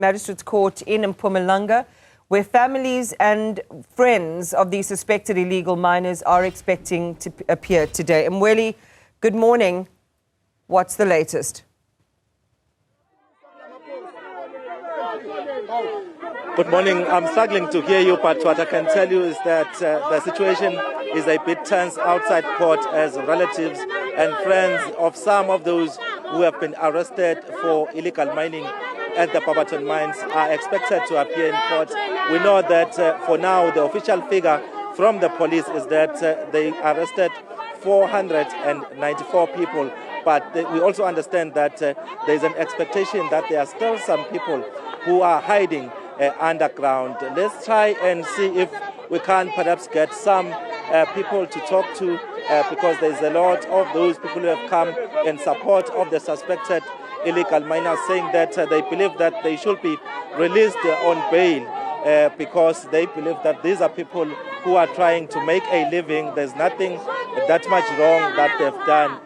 Magistrates Court in Mpumalanga, where families and friends of the suspected illegal miners are expecting to appear today. Mweli, good morning. What's the latest? Good morning. I'm struggling to hear you, but what I can tell you is that the situation is a bit tense outside court as relatives and friends of some of those who have been arrested for illegal mining at the Barberton mines are expected to appear in court. We know that for now the official figure from the police is that they arrested 494 people, but we also understand that there is an expectation that there are still some people who are hiding underground. Let's try and see if we can perhaps get some people to talk to because there's a lot of those people who have come in support of the suspected illegal miners, saying that they believe that they should be released on bail because they believe that these are people who are trying to make a living. There's nothing that much wrong that they've done.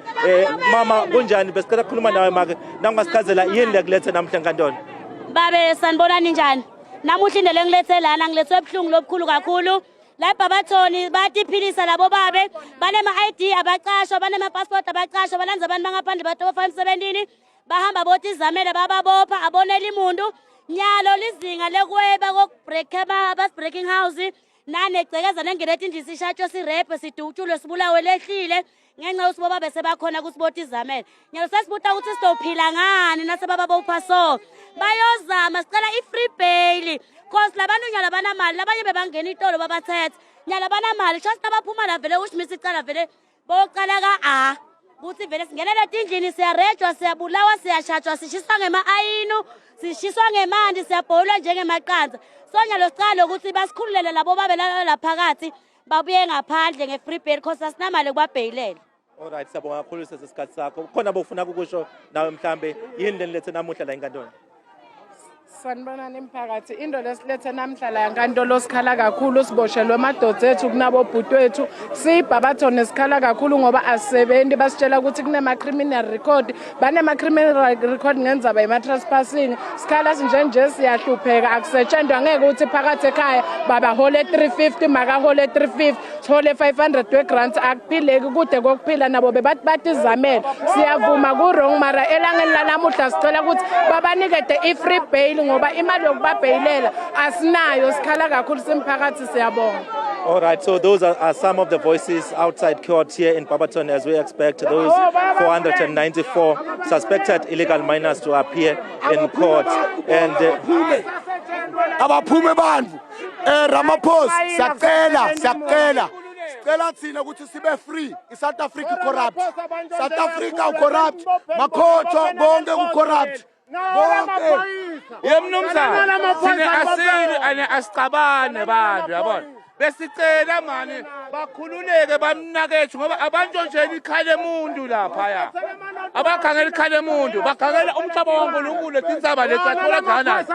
Mama, kunjani besikela khuluma nawe make nangasikazela yini lekulethe namhla enkantolo? Babe sanibona ninjani? Namuhla indlela engilethe lana ngilethwe ebuhlungu lobukhulu kakhulu. La eBarberton batiphilisa labo babe banema ID abaqashwa banema passport abaqashwa balanza abantu bangaphandle batofa emsebenzini bahamba bothi izamele bababopha abonela imuntu nyalo lizinga lekweba breaking house nane gcekeza nengelethe indisi ishatsho sirepe sidutshulo sibulawe lehlile ngenxa usiboba bese bakhona kusiboti izamele nyalo sesibuta ukuthi sizophila ngani nasebababopha so bayozama sicela i-free bail cause labantu nyala banamali labanye bebangena itolo babathethe nyala banamali just abaphuma la vele ushimisa icala vele boqala ka buthi vele singenela tindlini siyarejwa siyabulawa siyashatshwa sishiswa ngema-ayinu sishiswa ngemandi siyabholwa njengemaqanza so nyalo sicala ukuthi basikhululele labo babe laphakathi babuye ngaphandle nge-free bail cause asinamali kubabheyilela. Alright, siyabonga kakhulu sesikhathi sakho. Khona bofuna ukusho nawe mhlambe yini lenilethe namuhla la enkantolo? Sanibona nemphakathi into lesilethe namhla la enkantolo sikhala kakhulu siboshelwe amadoda ethu kunabo bhutwethu siBarberton esikhala kakhulu ngoba asisebenzi basitshela ukuthi kunema criminal record banema criminal record ngenzaba ema trespassing sikhala nje siyahlupheka akusetshenzwa ngeke ukuthi phakathi ekhaya baba hole 350 maka hole 350 thole 500 grants akuphileki kude kokuphila nabo bebathi batizamela siyavuma ku wrong mara elangeni lanamuhla sicela ukuthi babanikede i-free bail ngoba imali yokubabheyilela asinayo sikhala kakhulu simphakathi siyabonga. All right, so those are some of the voices outside court here in Barberton as we expect those 494 suspected illegal miners to appear in court. And abaphume bandvu Ramaphosa siyacela thina ukuthi sibe free. South Africa corrupt, South Africa corrupt, makhotho bonke ucorrupt. Yemnumzana sine asili ane asicabane bantu yabona besicela mani bakhululeke bamnakethe ngoba abantu nje ikhale umuntu lapha ya abakhangela ikhale umuntu bakhangela umhlaba wonkulunkulu insaba lethathola ngana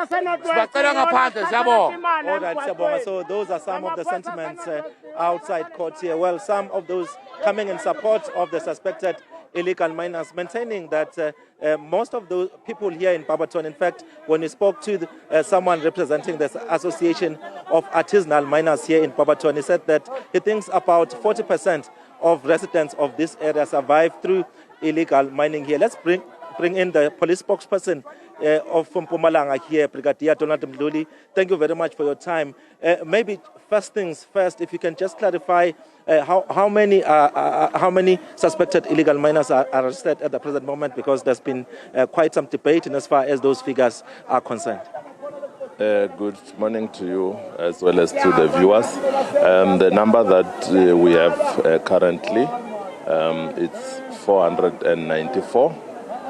sibacela ngaphandle siyabonga. Alright, siyabonga. So those are some of the sentiments outside court here. Well, some of those coming in support of the suspected illegal miners, maintaining that most of those people here in Barberton, in fact, when we spoke to someone representing the Association of Artisanal Miners here in Barberton, he said that he thinks about 40% of residents of this area survive through illegal mining here. Let's bring in the police spokesperson from Mpumalanga here, Brigadier Donald Mdluli. Thank you very much for your time. Maybe first things first, if you can just clarify how many suspected illegal miners are arrested at the present moment, because there's been quite some debate in as far as those figures are concerned. Good morning to you as well as to the viewers. The number that we have currently, it's 494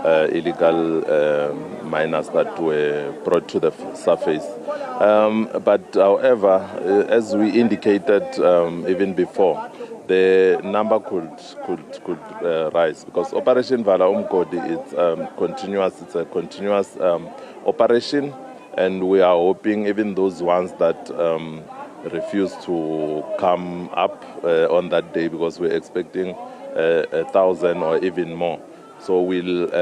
illegal miners that were brought to the surface. But however, as we indicated even before, the number could rise because Operation Vala Umgodi is continuous. It's a continuous operation, and we are hoping even those ones that refuse to come up on that day, because we're expecting 1,000 or even more. So we'll,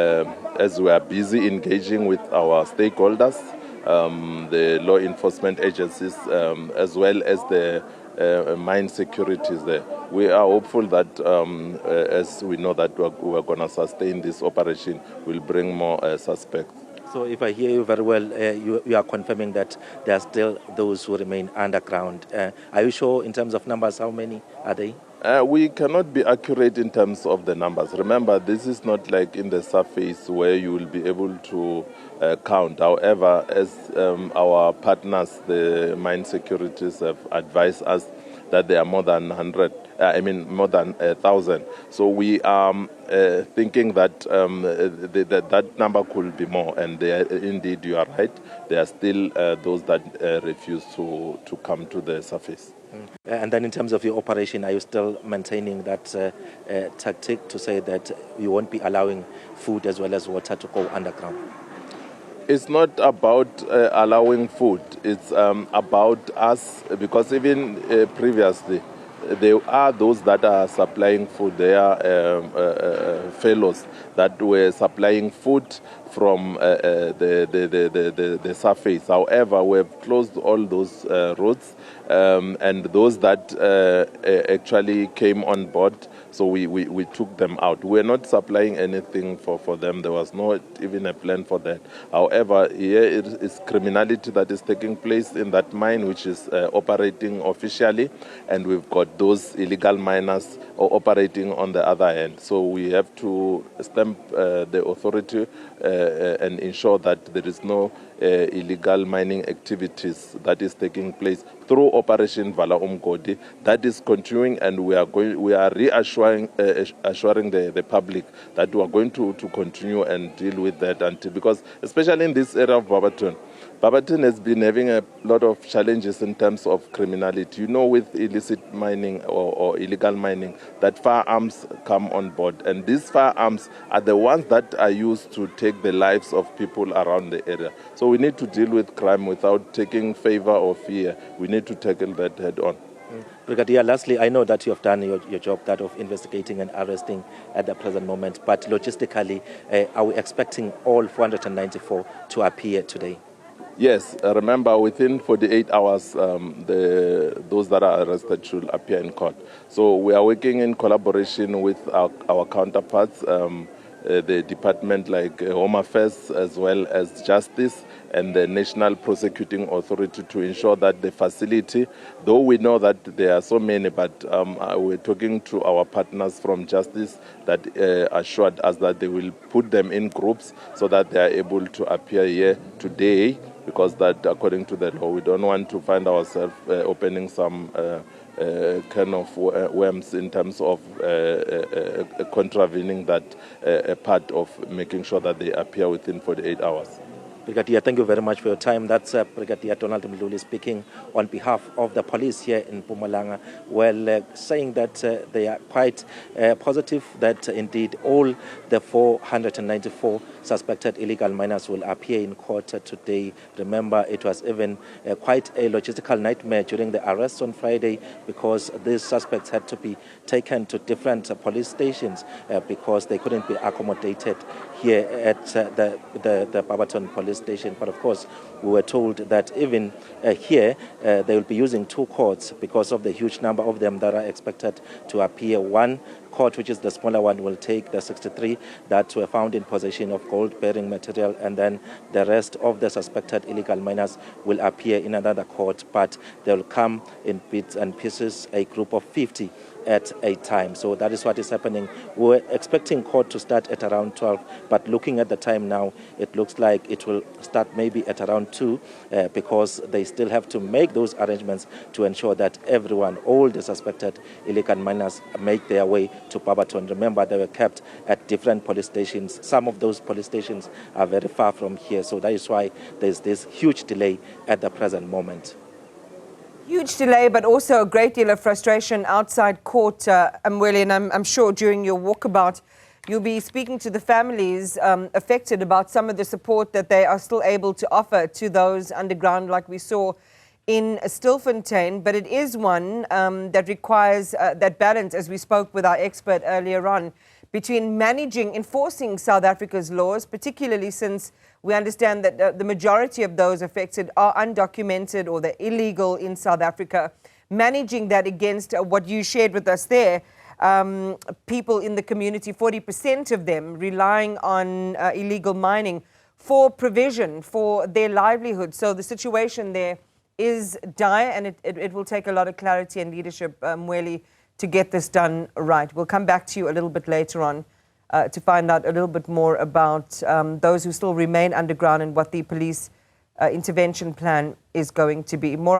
as we are busy engaging with our stakeholders, the law enforcement agencies, as well as the mine securities there. We are hopeful that as we know that we're going to sustain this operation, we'll bring more suspects. So if I hear you very well, you are confirming that there are still those who remain underground. Are you sure in terms of numbers, how many are they? We cannot be accurate in terms of the numbers. Remember, this is not like in the surface where you will be able to count. However, as our partners, the mine securities, have advised us that there are more than 1,000. So we are thinking that that number could be more. And indeed, you are right. There are still those that refuse to come to the surface. And then in terms of your operation, are you still maintaining that tactic to say that you won't be allowing food as well as water to go underground? It's not about allowing food. It's about us, because even previously, there are those that are supplying food. There are fellows that were supplying food from the surface. However, we have closed all those roads, and those that actually came on board, so we took them out. We're not supplying anything for them. There was not even a plan for that. However, here it is criminality that is taking place in that mine, which is operating officially, and we've got those illegal miners operating on the other end. So we have to stamp the authority and ensure that there is no illegal mining activities that is taking place through Operation Vala Umgodi. That is continuing, and we are reassuring assuring the public that we are going to continue and deal with that until, because especially in this area of Barberton has been having a lot of challenges in terms of criminality. You know, with illicit mining or illegal mining, that firearms come on board. And these firearms are the ones that are used to take the lives of people around the area. So we need to deal with crime without taking favor or fear. We need to tackle that head on. Brigadier, lastly, I know that you have done your job, that of investigating and arresting at the present moment. But logistically, are we expecting all 494 to appear today? Yes, remember, within 48 hours, those that are arrested should appear in court. So we are working in collaboration with our counterparts, the department like Home Affairs, as well as Justice and the National Prosecuting Authority, to ensure that the facility, though we know that there are so many, but we're talking to our partners from Justice that assured us that they will put them in groups so that they are able to appear here today, because that, according to the law, we don't want to find ourselves opening some kind of worms in terms of contravening that part of making sure that they appear within 48 hours. Brigadier, thank you very much for your time. That's Brigadier Donald Mluli speaking on behalf of the police here in Mpumalanga, well, saying that they are quite positive that indeed all the 494 suspected illegal miners will appear in court today. Remember, it was even quite a logistical nightmare during the arrest on Friday, because these suspects had to be taken to different police stations because they couldn't be accommodated here at the Barberton police station. But of course, we were told that even here they will be using two courts because of the huge number of them that are expected to appear. One court, which is the smaller one, will take the 63 that were found in possession of gold-bearing material, and then the rest of the suspected illegal miners will appear in another court, but they will come in bits and pieces, a group of 50 at a time. So that is what is happening. We were expecting court to start at around 12, but looking at the time now, it looks like it will start maybe at around 2 because they still have to make those arrangements to ensure that everyone, all the suspected illegal miners, make their way to Barberton. Remember, they were kept at different police stations. Some of those police stations are very far from here, so that is why there's this huge delay at the present moment. Huge delay, but also a great deal of frustration outside court, Mweli, and I'm sure during your walkabout you'll be speaking to the families affected about some of the support that they are still able to offer to those underground, like we saw in Stilfontein. But it is one that requires that balance, as we spoke with our expert earlier on, between enforcing South Africa's laws, particularly since We understand that the majority of those affected are undocumented or they're illegal in South Africa. Managing that against what you shared with us there, people in the community, 40% of them relying on illegal mining for provision, for their livelihood. So the situation there is dire, and it will take a lot of clarity and leadership, Mweli, to get this done right. We'll come back to you a little bit later on to find out a little bit more about those who still remain underground and what the police intervention plan is going to be. More